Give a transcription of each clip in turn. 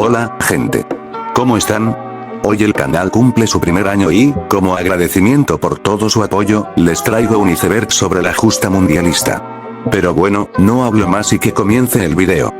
Hola, gente. ¿Cómo están? Hoy el canal cumple su primer año y, como agradecimiento por todo su apoyo, les traigo un iceberg sobre la justa mundialista. Pero bueno, no hablo más y que comience el video.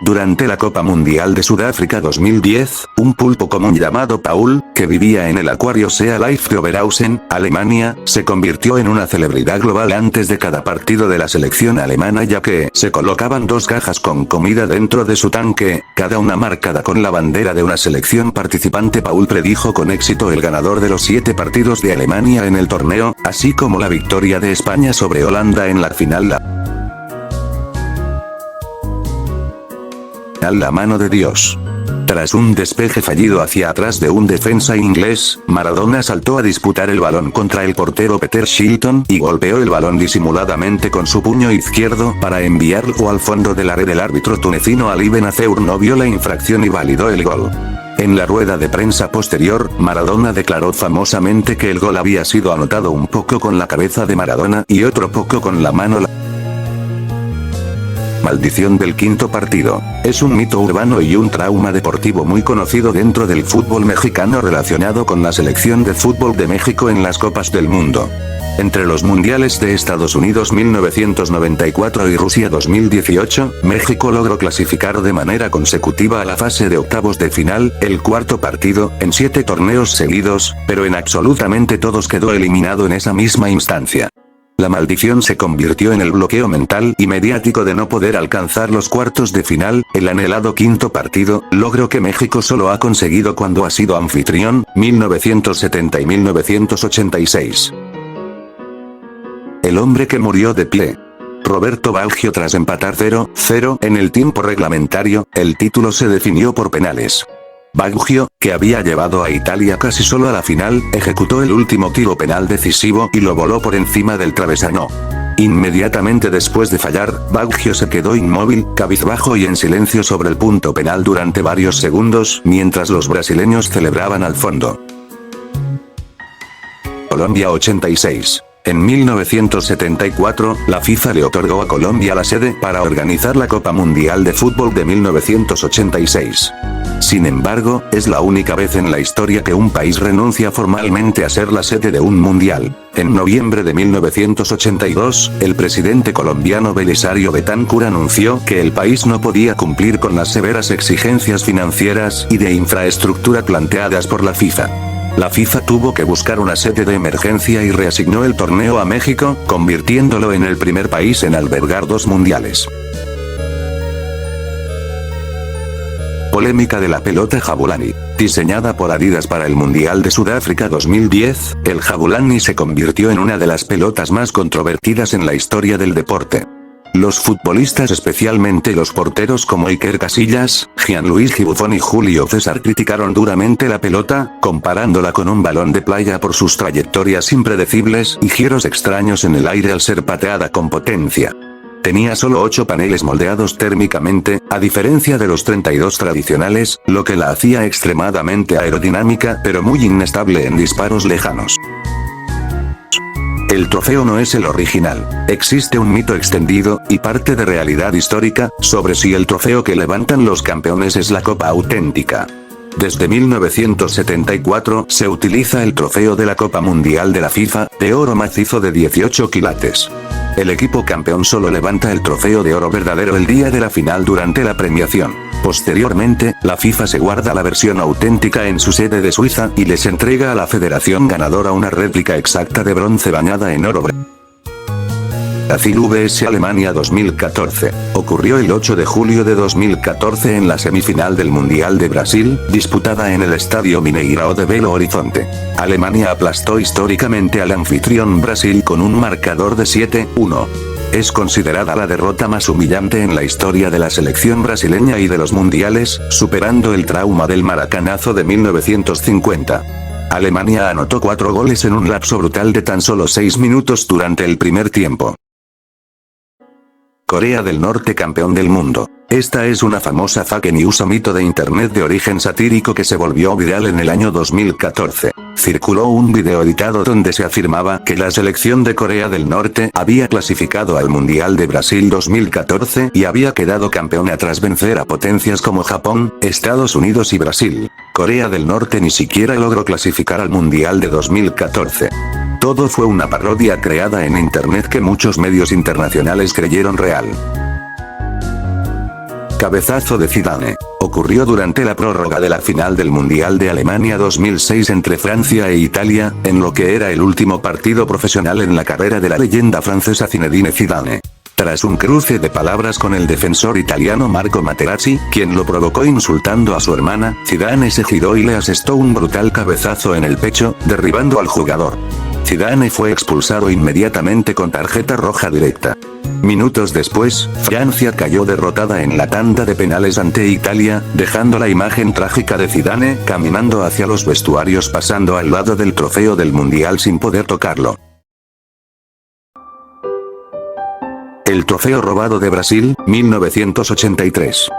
Durante la Copa Mundial de Sudáfrica 2010, un pulpo común llamado Paul, que vivía en el acuario Sea Life de Oberhausen, Alemania, se convirtió en una celebridad global antes de cada partido de la selección alemana, ya que se colocaban dos cajas con comida dentro de su tanque, cada una marcada con la bandera de una selección participante. Paul predijo con éxito el ganador de los 7 partidos de Alemania en el torneo, así como la victoria de España sobre Holanda en la final. La mano de Dios. Tras un despeje fallido hacia atrás de un defensa inglés, Maradona saltó a disputar el balón contra el portero Peter Shilton y golpeó el balón disimuladamente con su puño izquierdo para enviarlo al fondo de la red. El árbitro tunecino Ali Benazeur no vio la infracción y validó el gol. En la rueda de prensa posterior, Maradona declaró famosamente que el gol había sido anotado un poco con la cabeza de Maradona y otro poco con la mano. Maldición del quinto partido. Es un mito urbano y un trauma deportivo muy conocido dentro del fútbol mexicano relacionado con la selección de fútbol de México en las Copas del Mundo. Entre los mundiales de Estados Unidos 1994 y Rusia 2018, México logró clasificar de manera consecutiva a la fase de octavos de final, el cuarto partido, en 7 torneos seguidos, pero en absolutamente todos quedó eliminado en esa misma instancia. La maldición se convirtió en el bloqueo mental y mediático de no poder alcanzar los cuartos de final, el anhelado quinto partido, logro que México solo ha conseguido cuando ha sido anfitrión, 1970 y 1986. El hombre que murió de pie. Roberto Baggio. Tras empatar 0-0 en el tiempo reglamentario, el título se definió por penales. Baggio, que había llevado a Italia casi solo a la final, ejecutó el último tiro penal decisivo y lo voló por encima del travesaño. Inmediatamente después de fallar, Baggio se quedó inmóvil, cabizbajo y en silencio sobre el punto penal durante varios segundos, mientras los brasileños celebraban al fondo. Colombia 86. En 1974, la FIFA le otorgó a Colombia la sede para organizar la Copa Mundial de Fútbol de 1986. Sin embargo, es la única vez en la historia que un país renuncia formalmente a ser la sede de un mundial. En noviembre de 1982, el presidente colombiano Belisario Betancur anunció que el país no podía cumplir con las severas exigencias financieras y de infraestructura planteadas por la FIFA. La FIFA tuvo que buscar una sede de emergencia y reasignó el torneo a México, convirtiéndolo en el primer país en albergar 2 mundiales. Polémica de la pelota Jabulani. Diseñada por Adidas para el Mundial de Sudáfrica 2010, el Jabulani se convirtió en una de las pelotas más controvertidas en la historia del deporte. Los futbolistas, especialmente los porteros como Iker Casillas, Gianluigi Buffon y Julio César, criticaron duramente la pelota, comparándola con un balón de playa por sus trayectorias impredecibles y giros extraños en el aire al ser pateada con potencia. Tenía solo 8 paneles moldeados térmicamente, a diferencia de los 32 tradicionales, lo que la hacía extremadamente aerodinámica pero muy inestable en disparos lejanos. El trofeo no es el original. Existe un mito extendido, y parte de realidad histórica, sobre si el trofeo que levantan los campeones es la copa auténtica. Desde 1974 se utiliza el trofeo de la Copa Mundial de la FIFA, de oro macizo de 18 quilates. El equipo campeón solo levanta el trofeo de oro verdadero el día de la final durante la premiación. Posteriormente, la FIFA se guarda la versión auténtica en su sede de Suiza y les entrega a la federación ganadora una réplica exacta de bronce bañada en oro. Brasil vs Alemania 2014. Ocurrió el 8 de julio de 2014 en la semifinal del Mundial de Brasil, disputada en el Estadio Mineirão de Belo Horizonte. Alemania aplastó históricamente al anfitrión Brasil con un marcador de 7-1. Es considerada la derrota más humillante en la historia de la selección brasileña y de los mundiales, superando el trauma del maracanazo de 1950. Alemania anotó 4 goles en un lapso brutal de tan solo 6 minutos durante el primer tiempo. Corea del Norte campeón del mundo. Esta es una famosa fake news o mito de internet de origen satírico que se volvió viral en el año 2014. Circuló un video editado donde se afirmaba que la selección de Corea del Norte había clasificado al Mundial de Brasil 2014 y había quedado campeona tras vencer a potencias como Japón, Estados Unidos y Brasil. Corea del Norte ni siquiera logró clasificar al Mundial de 2014. Todo fue una parodia creada en internet que muchos medios internacionales creyeron real. Cabezazo de Zidane. Ocurrió durante la prórroga de la final del Mundial de Alemania 2006 entre Francia e Italia, en lo que era el último partido profesional en la carrera de la leyenda francesa Zinedine Zidane. Tras un cruce de palabras con el defensor italiano Marco Materazzi, quien lo provocó insultando a su hermana, Zidane se giró y le asestó un brutal cabezazo en el pecho, derribando al jugador. Zidane fue expulsado inmediatamente con tarjeta roja directa. Minutos después, Francia cayó derrotada en la tanda de penales ante Italia, dejando la imagen trágica de Zidane caminando hacia los vestuarios pasando al lado del trofeo del Mundial sin poder tocarlo. El trofeo robado de Brasil, 1983.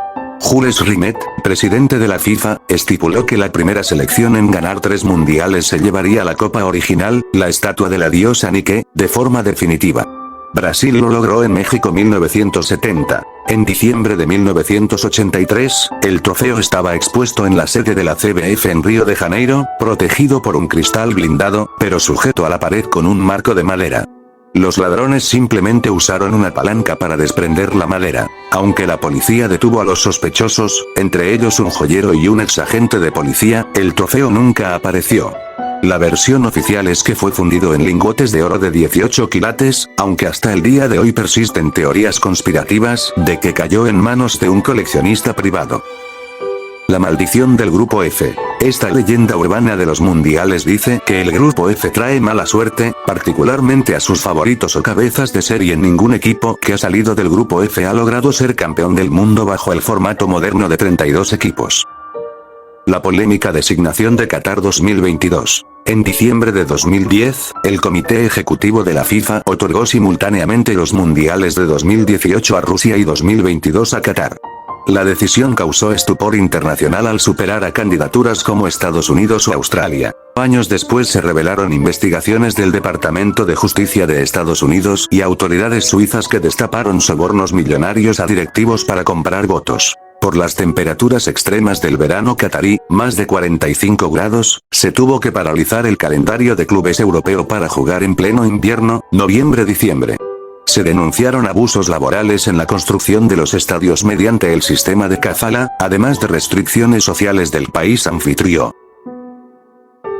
Jules Rimet, presidente de la FIFA, estipuló que la primera selección en ganar 3 mundiales se llevaría la copa original, la estatua de la diosa Nike, de forma definitiva. Brasil lo logró en México 1970. En diciembre de 1983, el trofeo estaba expuesto en la sede de la CBF en Río de Janeiro, protegido por un cristal blindado, pero sujeto a la pared con un marco de madera. Los ladrones simplemente usaron una palanca para desprender la madera. Aunque la policía detuvo a los sospechosos, entre ellos un joyero y un exagente de policía, el trofeo nunca apareció. La versión oficial es que fue fundido en lingotes de oro de 18 quilates, aunque hasta el día de hoy persisten teorías conspirativas de que cayó en manos de un coleccionista privado. La maldición del Grupo F. Esta leyenda urbana de los mundiales dice que el Grupo F trae mala suerte, particularmente a sus favoritos o cabezas de serie. Ningún equipo que ha salido del Grupo F ha logrado ser campeón del mundo bajo el formato moderno de 32 equipos. La polémica designación de Qatar 2022. En diciembre de 2010, el Comité Ejecutivo de la FIFA otorgó simultáneamente los mundiales de 2018 a Rusia y 2022 a Qatar. La decisión causó estupor internacional al superar a candidaturas como Estados Unidos o Australia. Años después se revelaron investigaciones del Departamento de Justicia de Estados Unidos y autoridades suizas que destaparon sobornos millonarios a directivos para comprar votos. Por las temperaturas extremas del verano catarí, más de 45 grados, se tuvo que paralizar el calendario de clubes europeo para jugar en pleno invierno, noviembre-diciembre. Se denunciaron abusos laborales en la construcción de los estadios mediante el sistema de kafala, además de restricciones sociales del país anfitrión.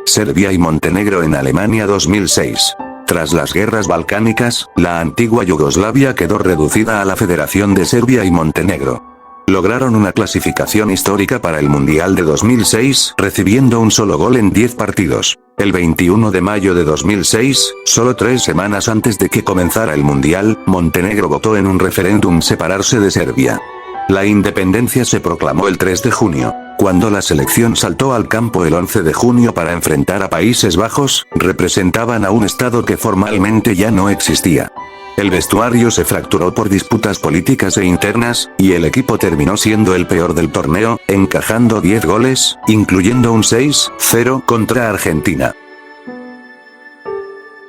Serbia y Montenegro en Alemania 2006. Tras las guerras balcánicas, la antigua Yugoslavia quedó reducida a la Federación de Serbia y Montenegro. Lograron una clasificación histórica para el Mundial de 2006, recibiendo un solo gol en 10 partidos. El 21 de mayo de 2006, solo 3 semanas antes de que comenzara el Mundial, Montenegro votó en un referéndum separarse de Serbia. La independencia se proclamó el 3 de junio. Cuando la selección saltó al campo el 11 de junio para enfrentar a Países Bajos, representaban a un estado que formalmente ya no existía. El vestuario se fracturó por disputas políticas e internas, y el equipo terminó siendo el peor del torneo, encajando 10 goles, incluyendo un 6-0 contra Argentina.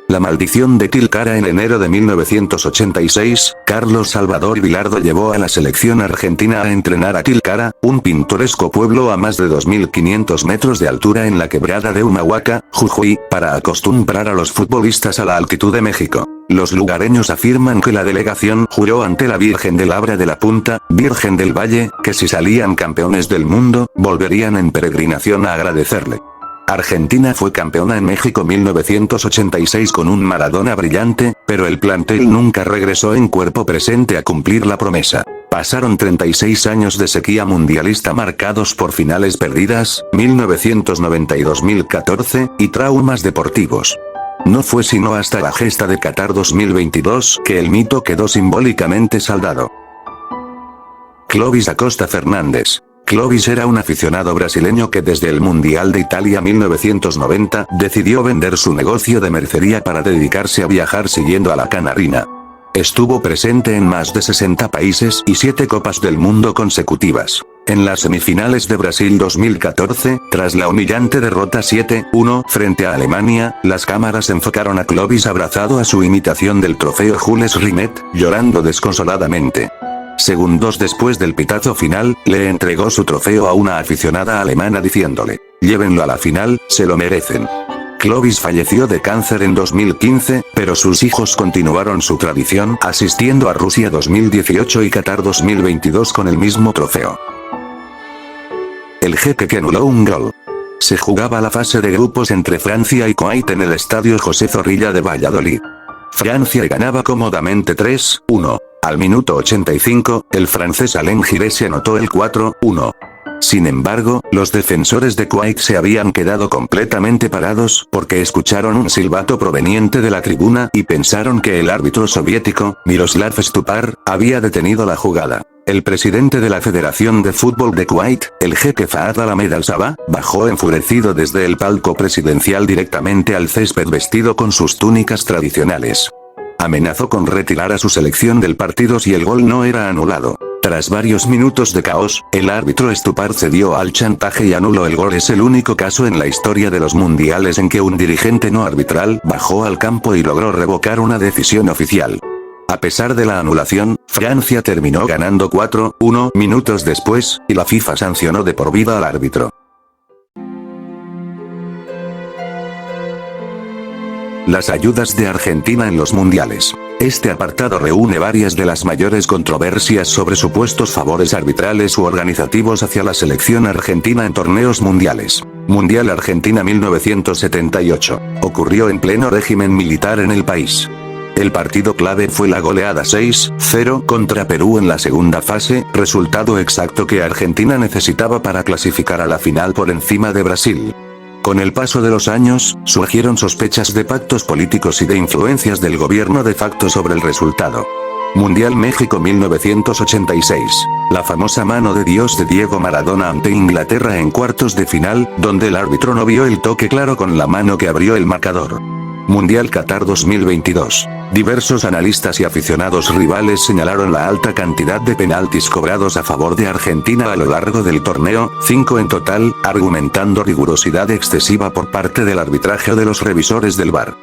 La maldición de Tilcara en enero de 1986, Carlos Salvador Vilardo llevó a la selección argentina a entrenar a Tilcara, un pintoresco pueblo a más de 2.500 metros de altura en la quebrada de Humahuaca, Jujuy, para acostumbrar a los futbolistas a la altitud de México. Los lugareños afirman que la delegación juró ante la Virgen del Abra de la Punta, Virgen del Valle, que si salían campeones del mundo, volverían en peregrinación a agradecerle. Argentina fue campeona en México 1986 con un Maradona brillante, pero el plantel nunca regresó en cuerpo presente a cumplir la promesa. Pasaron 36 años de sequía mundialista marcados por finales perdidas, 1990 y 2014, y traumas deportivos. No fue sino hasta la gesta de Qatar 2022 que el mito quedó simbólicamente saldado. Clovis Acosta Fernández. Clovis era un aficionado brasileño que desde el Mundial de Italia 1990 decidió vender su negocio de mercería para dedicarse a viajar siguiendo a la canarina. Estuvo presente en más de 60 países y 7 Copas del Mundo consecutivas. En las semifinales de Brasil 2014, tras la humillante derrota 7-1 frente a Alemania, las cámaras enfocaron a Clovis abrazado a su imitación del trofeo Jules Rimet, llorando desconsoladamente. Segundos después del pitazo final, le entregó su trofeo a una aficionada alemana diciéndole: "Llévenlo a la final, se lo merecen". Clovis falleció de cáncer en 2015, pero sus hijos continuaron su tradición asistiendo a Rusia 2018 y Qatar 2022 con el mismo trofeo. El jeque que anuló un gol. Se jugaba la fase de grupos entre Francia y Kuwait en el estadio José Zorrilla de Valladolid. Francia ganaba cómodamente 3-1. Al minuto 85, el francés Alain Giresse anotó el 4-1. Sin embargo, los defensores de Kuwait se habían quedado completamente parados porque escucharon un silbato proveniente de la tribuna y pensaron que el árbitro soviético, Miroslav Stupar, había detenido la jugada. El presidente de la Federación de Fútbol de Kuwait, el jeque Fahad Ahmed Al-Sabah, bajó enfurecido desde el palco presidencial directamente al césped vestido con sus túnicas tradicionales. Amenazó con retirar a su selección del partido si el gol no era anulado. Tras varios minutos de caos, el árbitro Stupar cedió al chantaje y anuló el gol. Es el único caso en la historia de los mundiales en que un dirigente no arbitral bajó al campo y logró revocar una decisión oficial. A pesar de la anulación, Francia terminó ganando 4-1 minutos después, y la FIFA sancionó de por vida al árbitro. Las ayudas de Argentina en los mundiales. Este apartado reúne varias de las mayores controversias sobre supuestos favores arbitrales u organizativos hacia la selección argentina en torneos mundiales. Mundial Argentina 1978. Ocurrió en pleno régimen militar en el país. El partido clave fue la goleada 6-0 contra Perú en la segunda fase, resultado exacto que Argentina necesitaba para clasificar a la final por encima de Brasil. Con el paso de los años, surgieron sospechas de pactos políticos y de influencias del gobierno de facto sobre el resultado. Mundial México 1986. La famosa mano de Dios de Diego Maradona ante Inglaterra en cuartos de final, donde el árbitro no vio el toque claro con la mano que abrió el marcador. Mundial Qatar 2022. Diversos analistas y aficionados rivales señalaron la alta cantidad de penaltis cobrados a favor de Argentina a lo largo del torneo, 5 en total, argumentando rigurosidad excesiva por parte del arbitraje o de los revisores del VAR.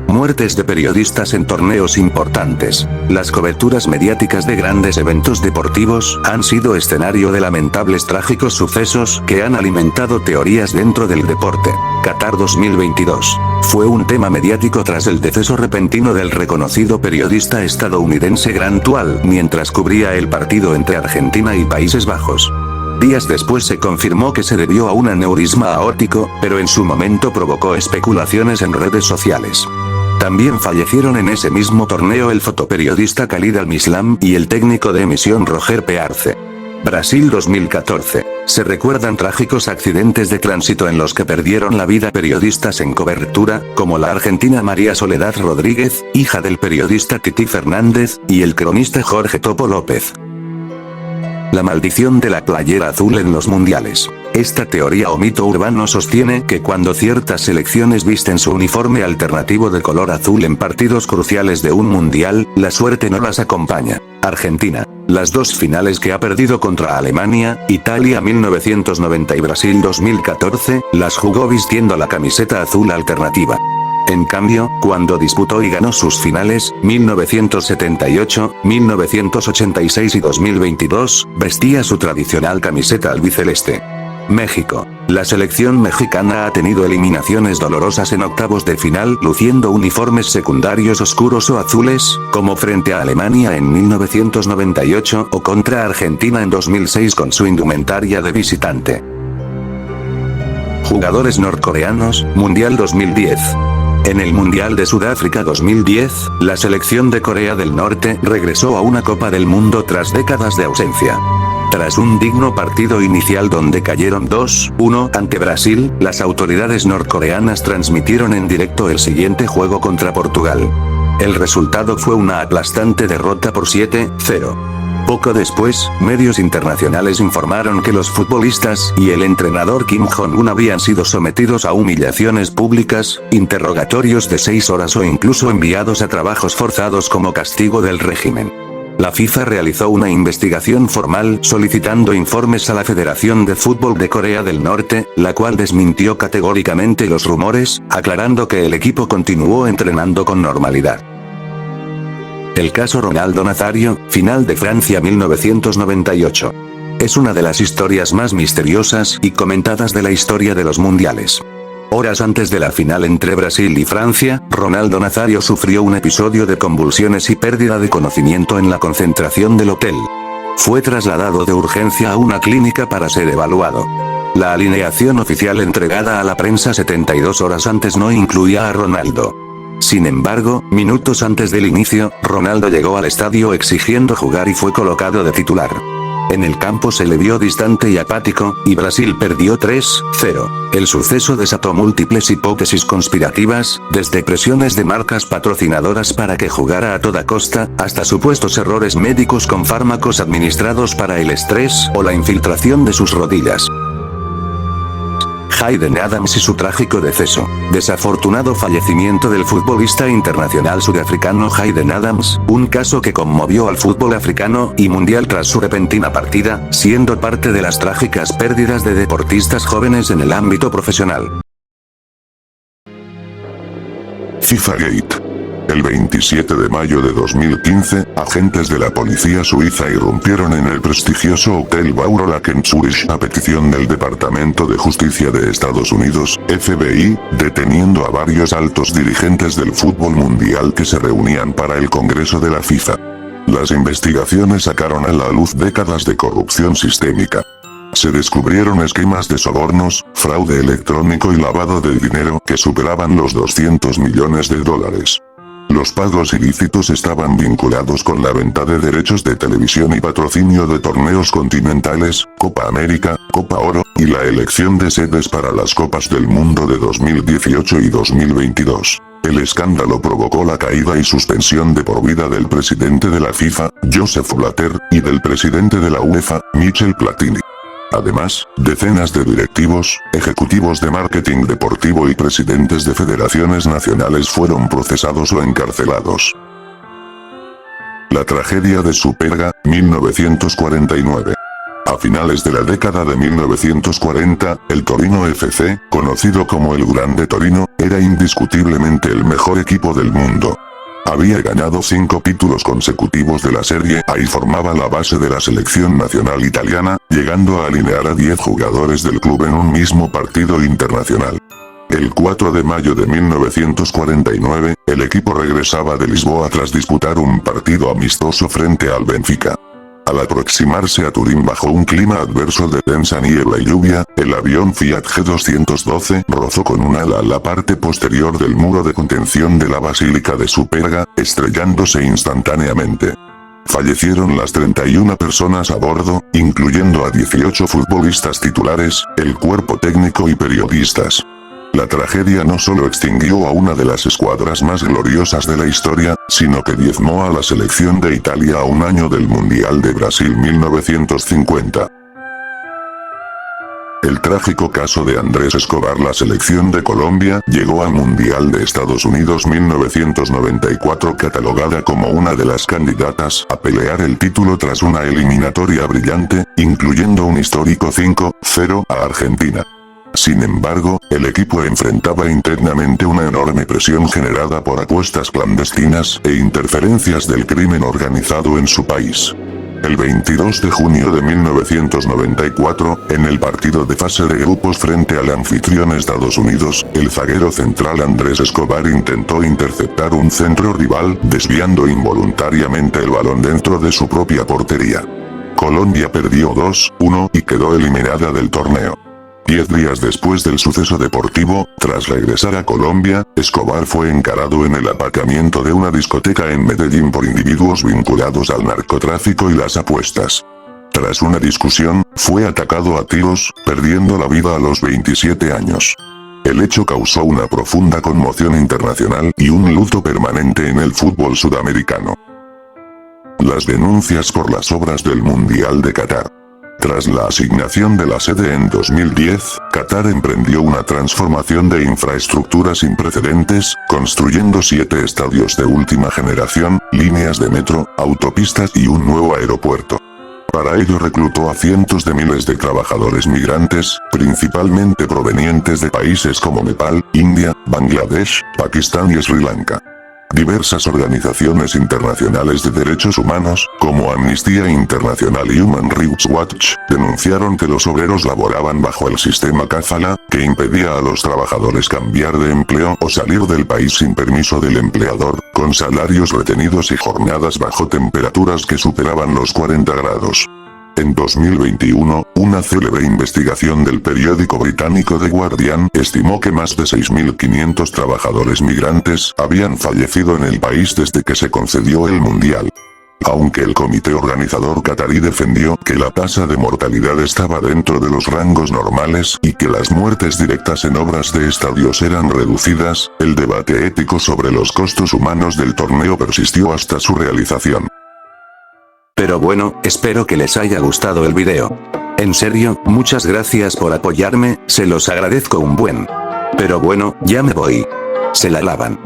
Muertes de periodistas en torneos importantes. Las coberturas mediáticas de grandes eventos deportivos han sido escenario de lamentables trágicos sucesos que han alimentado teorías dentro del deporte. Qatar 2022. Fue un tema mediático tras el deceso repentino del reconocido periodista estadounidense Grant Tual mientras cubría el partido entre Argentina y Países Bajos. Días después se confirmó que se debió a un aneurisma aórtico, pero en su momento provocó especulaciones en redes sociales. También fallecieron en ese mismo torneo el fotoperiodista Khalid Al-Mislam y el técnico de emisión Roger Pearce. Brasil 2014. Se recuerdan trágicos accidentes de tránsito en los que perdieron la vida periodistas en cobertura, como la argentina María Soledad Rodríguez, hija del periodista Tití Fernández, y el cronista Jorge Topo López. La maldición de la playera azul en los mundiales. Esta teoría o mito urbano sostiene que cuando ciertas selecciones visten su uniforme alternativo de color azul en partidos cruciales de un mundial, la suerte no las acompaña. Argentina. Las dos finales que ha perdido contra Alemania, Italia 1990 y Brasil 2014, las jugó vistiendo la camiseta azul alternativa. En cambio, cuando disputó y ganó sus finales, 1978, 1986 y 2022, vestía su tradicional camiseta albiceleste. México. La selección mexicana ha tenido eliminaciones dolorosas en octavos de final luciendo uniformes secundarios oscuros o azules, como frente a Alemania en 1998 o contra Argentina en 2006 con su indumentaria de visitante. Jugadores norcoreanos, Mundial 2010. En el Mundial de Sudáfrica 2010, la selección de Corea del Norte regresó a una Copa del Mundo tras décadas de ausencia. Tras un digno partido inicial donde cayeron 2-1 ante Brasil, las autoridades norcoreanas transmitieron en directo el siguiente juego contra Portugal. El resultado fue una aplastante derrota por 7-0. Poco después, medios internacionales informaron que los futbolistas y el entrenador Kim Jong-un habían sido sometidos a humillaciones públicas, interrogatorios de 6 horas o incluso enviados a trabajos forzados como castigo del régimen. La FIFA realizó una investigación formal solicitando informes a la Federación de Fútbol de Corea del Norte, la cual desmintió categóricamente los rumores, aclarando que el equipo continuó entrenando con normalidad. El caso Ronaldo Nazario, final de Francia 1998. Es una de las historias más misteriosas y comentadas de la historia de los mundiales. Horas antes de la final entre Brasil y Francia, Ronaldo Nazario sufrió un episodio de convulsiones y pérdida de conocimiento en la concentración del hotel. Fue trasladado de urgencia a una clínica para ser evaluado. La alineación oficial entregada a la prensa 72 horas antes no incluía a Ronaldo. Sin embargo, minutos antes del inicio, Ronaldo llegó al estadio exigiendo jugar y fue colocado de titular. En el campo se le vio distante y apático, y Brasil perdió 3-0. El suceso desató múltiples hipótesis conspirativas, desde presiones de marcas patrocinadoras para que jugara a toda costa, hasta supuestos errores médicos con fármacos administrados para el estrés o la infiltración de sus rodillas. Hayden Adams y su trágico deceso. Desafortunado fallecimiento del futbolista internacional sudafricano Hayden Adams, un caso que conmovió al fútbol africano y mundial tras su repentina partida, siendo parte de las trágicas pérdidas de deportistas jóvenes en el ámbito profesional. FIFA-Gate. El 27 de mayo de 2015, agentes de la policía suiza irrumpieron en el prestigioso Hotel Baurolac en Zurich a petición del Departamento de Justicia de Estados Unidos, FBI, deteniendo a varios altos dirigentes del fútbol mundial que se reunían para el Congreso de la FIFA. Las investigaciones sacaron a la luz décadas de corrupción sistémica. Se descubrieron esquemas de sobornos, fraude electrónico y lavado de dinero que superaban los 200 millones de dólares. Los pagos ilícitos estaban vinculados con la venta de derechos de televisión y patrocinio de torneos continentales, Copa América, Copa Oro, y la elección de sedes para las Copas del Mundo de 2018 y 2022. El escándalo provocó la caída y suspensión de por vida del presidente de la FIFA, Joseph Blatter, y del presidente de la UEFA, Michel Platini. Además, decenas de directivos, ejecutivos de marketing deportivo y presidentes de federaciones nacionales fueron procesados o encarcelados. La tragedia de Superga, 1949. A finales de la década de 1940, el Torino FC, conocido como el Grande Torino, era indiscutiblemente el mejor equipo del mundo. Había ganado 5 títulos consecutivos de la Serie A y formaba la base de la selección nacional italiana, llegando a alinear a 10 jugadores del club en un mismo partido internacional. El 4 de mayo de 1949, el equipo regresaba de Lisboa tras disputar un partido amistoso frente al Benfica. Al aproximarse a Turín bajo un clima adverso de densa niebla y lluvia, el avión Fiat G212 rozó con un ala la parte posterior del muro de contención de la Basílica de Superga, estrellándose instantáneamente. Fallecieron las 31 personas a bordo, incluyendo a 18 futbolistas titulares, el cuerpo técnico y periodistas. La tragedia no solo extinguió a una de las escuadras más gloriosas de la historia, sino que diezmó a la selección de Italia a un año del Mundial de Brasil 1950. El trágico caso de Andrés Escobar. La selección de Colombia llegó al Mundial de Estados Unidos 1994 catalogada como una de las candidatas a pelear el título tras una eliminatoria brillante, incluyendo un histórico 5-0 a Argentina. Sin embargo, el equipo enfrentaba internamente una enorme presión generada por apuestas clandestinas e interferencias del crimen organizado en su país. El 22 de junio de 1994, en el partido de fase de grupos frente al anfitrión Estados Unidos, el zaguero central Andrés Escobar intentó interceptar un centro rival, desviando involuntariamente el balón dentro de su propia portería. Colombia perdió 2-1 y quedó eliminada del torneo. 10 días después del suceso deportivo, tras regresar a Colombia, Escobar fue encarado en el aparcamiento de una discoteca en Medellín por individuos vinculados al narcotráfico y las apuestas. Tras una discusión, fue atacado a tiros, perdiendo la vida a los 27 años. El hecho causó una profunda conmoción internacional y un luto permanente en el fútbol sudamericano. Las denuncias por las obras del Mundial de Qatar. Tras la asignación de la sede en 2010, Qatar emprendió una transformación de infraestructura sin precedentes, construyendo 7 estadios de última generación, líneas de metro, autopistas y un nuevo aeropuerto. Para ello reclutó a cientos de miles de trabajadores migrantes, principalmente provenientes de países como Nepal, India, Bangladesh, Pakistán y Sri Lanka. Diversas organizaciones internacionales de derechos humanos, como Amnistía Internacional y Human Rights Watch, denunciaron que los obreros laboraban bajo el sistema Kafala, que impedía a los trabajadores cambiar de empleo o salir del país sin permiso del empleador, con salarios retenidos y jornadas bajo temperaturas que superaban los 40 grados. En 2021, una célebre investigación del periódico británico The Guardian estimó que más de 6.500 trabajadores migrantes habían fallecido en el país desde que se concedió el Mundial. Aunque el comité organizador catarí defendió que la tasa de mortalidad estaba dentro de los rangos normales y que las muertes directas en obras de estadios eran reducidas, el debate ético sobre los costos humanos del torneo persistió hasta su realización. Pero bueno, espero que les haya gustado el video. En serio, muchas gracias por apoyarme, se los agradezco un buen. Pero bueno, ya me voy. Se la lavan.